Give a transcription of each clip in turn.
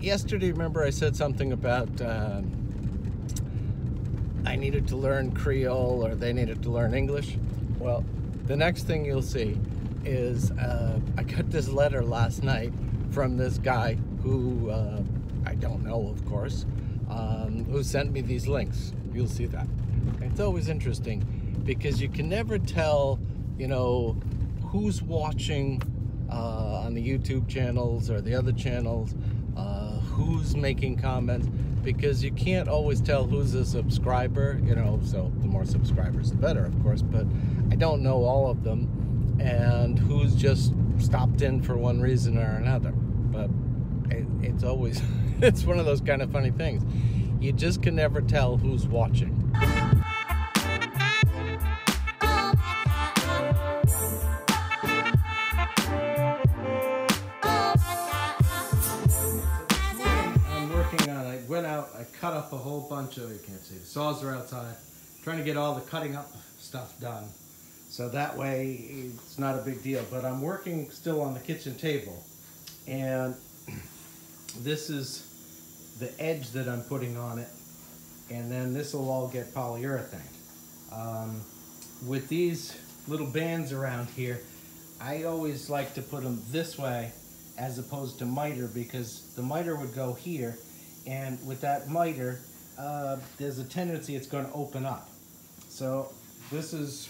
yesterday, remember I said something about I needed to learn Creole or they needed to learn English? Well, the next thing you'll see is I got this letter last night from this guy who I don't know, of course, who sent me these links. You'll see that. It's always interesting because you can never tell, you know, who's watching on the YouTube channels or the other channels, who's making comments, because you can't always tell who's a subscriber, you know, so the more subscribers the better, of course, but I don't know all of them, and who's just stopped in for one reason or another. But it's always, it's one of those kind of funny things. You just can never tell who's watching. I cut up a whole bunch of, you can't see, the saws are outside, trying to get all the cutting up stuff done. So that way it's not a big deal, but I'm working still on the kitchen table. And this is the edge that I'm putting on it. And then this will all get polyurethane. With these little bands around here, I always like to put them this way as opposed to miter, because the miter would go here. And with that miter, there's a tendency it's going to open up. So this is,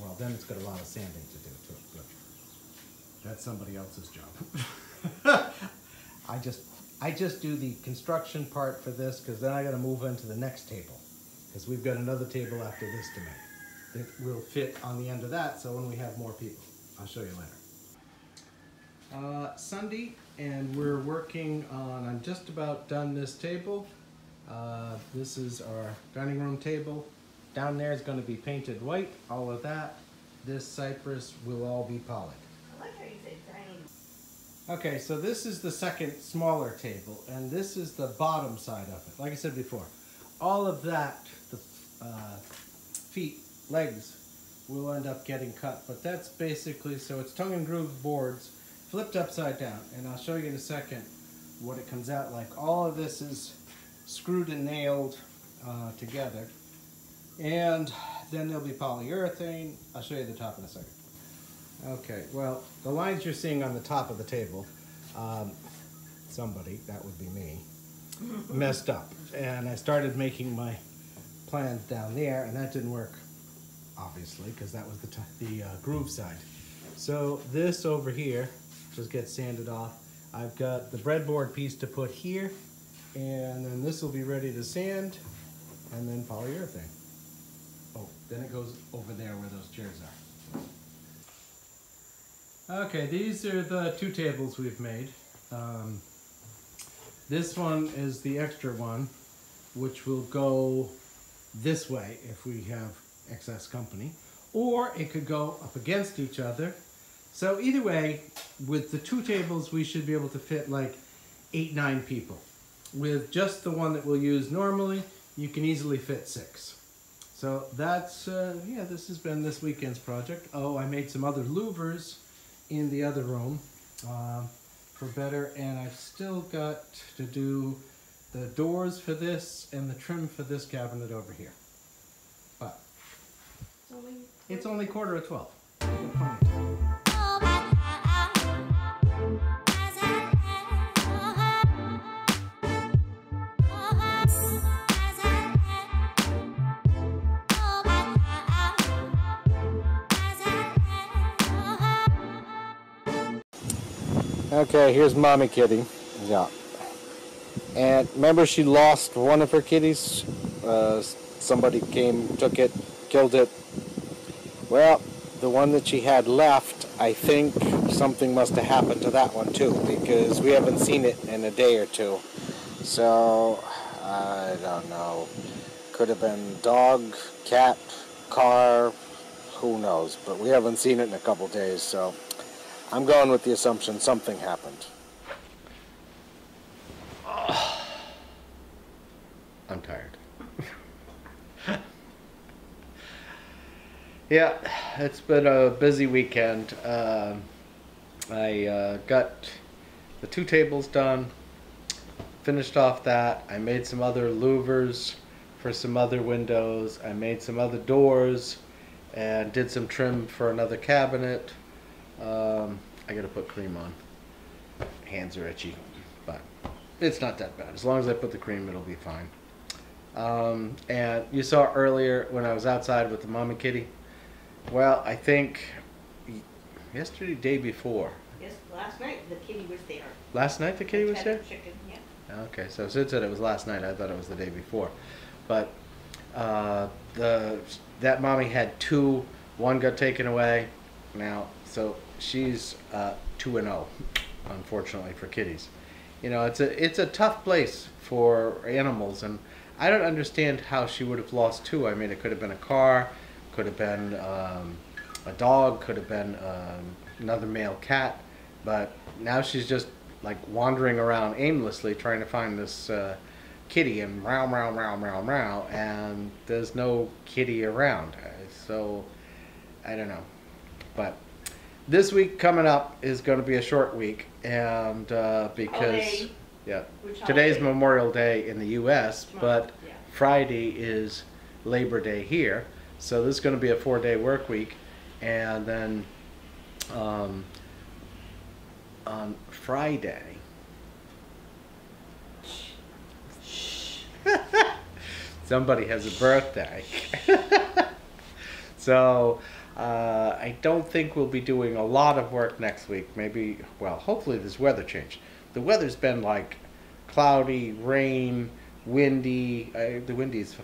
well, then it's got a lot of sanding to do to it, but that's somebody else's job. I just do the construction part for this, because then I got to move into the next table, because we've got another table after this to make that will fit on the end of that. So when we have more people, I'll show you later. Sunday, and we're working on, I'm just about done this table. This is our dining room table. Down there is going to be painted white, all of that. This cypress will all be polished. I like how you say dining. Okay, so this is the second smaller table, and this is the bottom side of it. Like I said before, all of that, the feet, legs, will end up getting cut, but that's basically, so it's tongue and groove boards flipped upside down, and I'll show you in a second what it comes out like. All of this is screwed and nailed together, and then there'll be polyurethane. I'll show you the top in a second. Okay, well, the lines you're seeing on the top of the table, somebody, that would be me, messed up, and I started making my plans down there, and that didn't work, obviously, because that was the groove side. So this over here just gets sanded off. I've got the breadboard piece to put here, and then this will be ready to sand, and then polyurethane. Oh, then it goes over there where those chairs are. Okay, these are the two tables we've made. This one is the extra one, which will go this way if we have excess company, or it could go up against each other. So either way, with the two tables, we should be able to fit like 8-9 people. With just the one that we'll use normally, you can easily fit 6. So that's, yeah, this has been this weekend's project. Oh, I made some other louvers in the other room for better, and I've still got to do the doors for this and the trim for this cabinet over here. But it's only 11:45. Okay, here's Mommy Kitty. Yeah. And remember, she lost one of her kitties? Somebody came, took it, killed it. Well, the one that she had left, I think something must have happened to that one too, because we haven't seen it in a day or two. So, I don't know. Could have been dog, cat, car, who knows. But we haven't seen it in a couple days, so I'm going with the assumption something happened. I'm tired. Yeah, it's been a busy weekend. I got the two tables done. finished off that. I made some other louvers for some other windows. I made some other doors and did some trim for another cabinet. I gotta put cream on. Hands are itchy, but it's not that bad. As long as I put the cream, it'll be fine. And you saw earlier when I was outside with the mom and kitty. Well, I think yesterday, day before. Yes, last night the kitty was there. Last night the kitty was there? Chicken, yeah. Okay, so Sid said it was last night. I thought it was the day before. But that mommy had two. One got taken away. Now, so she's 2-0, unfortunately, for kitties. You know, it's a tough place for animals, and I don't understand how she would have lost two. I mean, it could have been a car, could have been a dog, could have been another male cat, but now she's just like wandering around aimlessly trying to find this kitty, and meow, meow, meow, meow, meow, and there's no kitty around. So I don't know, but this week coming up is going to be a short week, and because yeah, today's Memorial Day in the U.S., but Friday is Labor Day here, so this is going to be a 4-day work week, and then on Friday somebody has a birthday. So I don't think we'll be doing a lot of work next week. Maybe, well, hopefully this weather changed. The weather's been like cloudy, rain, windy. The windy's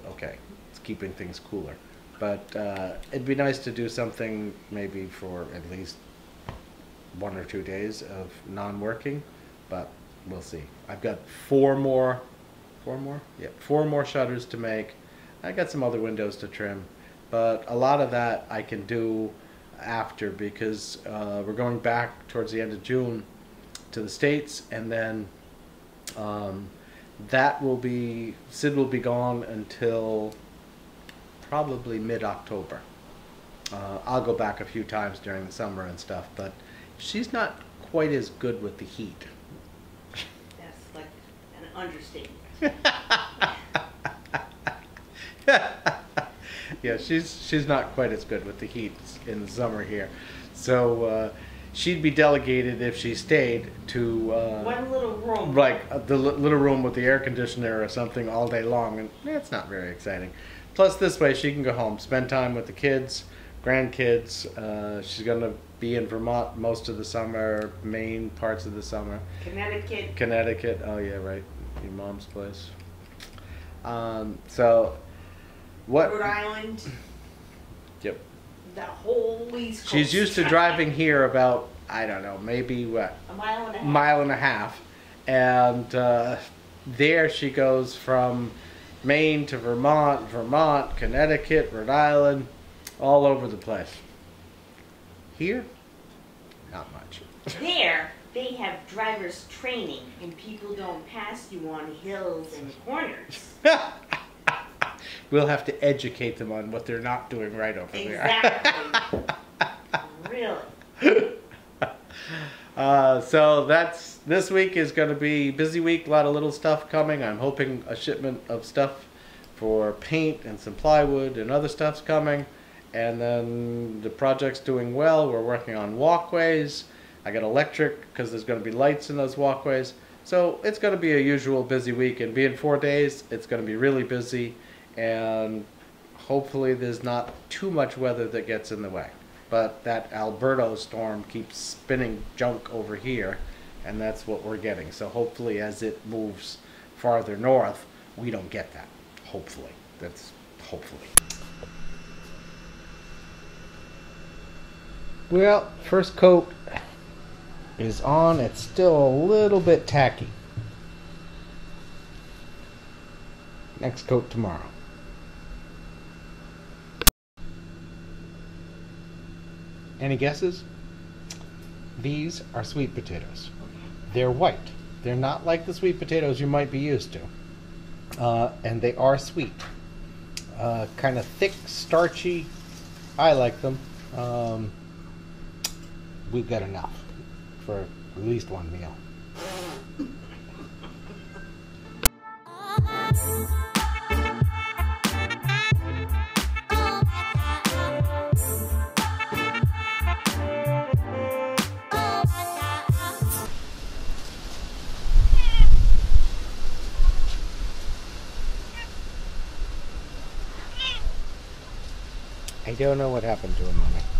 okay. It's keeping things cooler. But it'd be nice to do something maybe for at least 1 or 2 days of non-working, but we'll see. I've got 4 more shutters to make. I got some other windows to trim. But a lot of that I can do after, because we're going back towards the end of June to the States, and then Sid will be gone until probably mid-October. I'll go back a few times during the summer and stuff, but she's not quite as good with the heat. That's like an understatement. Yeah, she's not quite as good with the heat in the summer here. So she'd be delegated if she stayed to one little room, like the little room with the air conditioner or something all day long, and it's not very exciting. Plus, this way she can go home, spend time with the kids, grandkids. She's gonna be in Vermont most of the summer, Maine parts of the summer. Connecticut. Oh yeah, right, your mom's place. So. What? Rhode Island. Yep. The whole East Coast. She's used to driving here about, I don't know, maybe what? A mile and a half. Mile and a half. And there she goes from Maine to Vermont, Connecticut, Rhode Island, all over the place. Here, not much. There, they have driver's training, and people don't pass you on hills and corners. We'll have to educate them on what they're not doing right over there. Exactly. Really. So this week is going to be a busy week. A lot of little stuff coming. I'm hoping a shipment of stuff for paint and some plywood and other stuff's coming. And then the project's doing well. We're working on walkways. I got electric because there's going to be lights in those walkways. So it's going to be a usual busy week. And being 4 days, it's going to be really busy. And hopefully there's not too much weather that gets in the way. But that Alberto storm keeps spinning junk over here, and that's what we're getting. So hopefully as it moves farther north, we don't get that. Hopefully. That's hopefully. Well, first coat is on. It's still a little bit tacky. Next coat tomorrow. Any guesses? These are sweet potatoes. They're white. They're not like the sweet potatoes you might be used to. And they are sweet. Kind of thick, starchy. I like them. We've got enough for at least one meal. I don't know what happened to him, Mommy.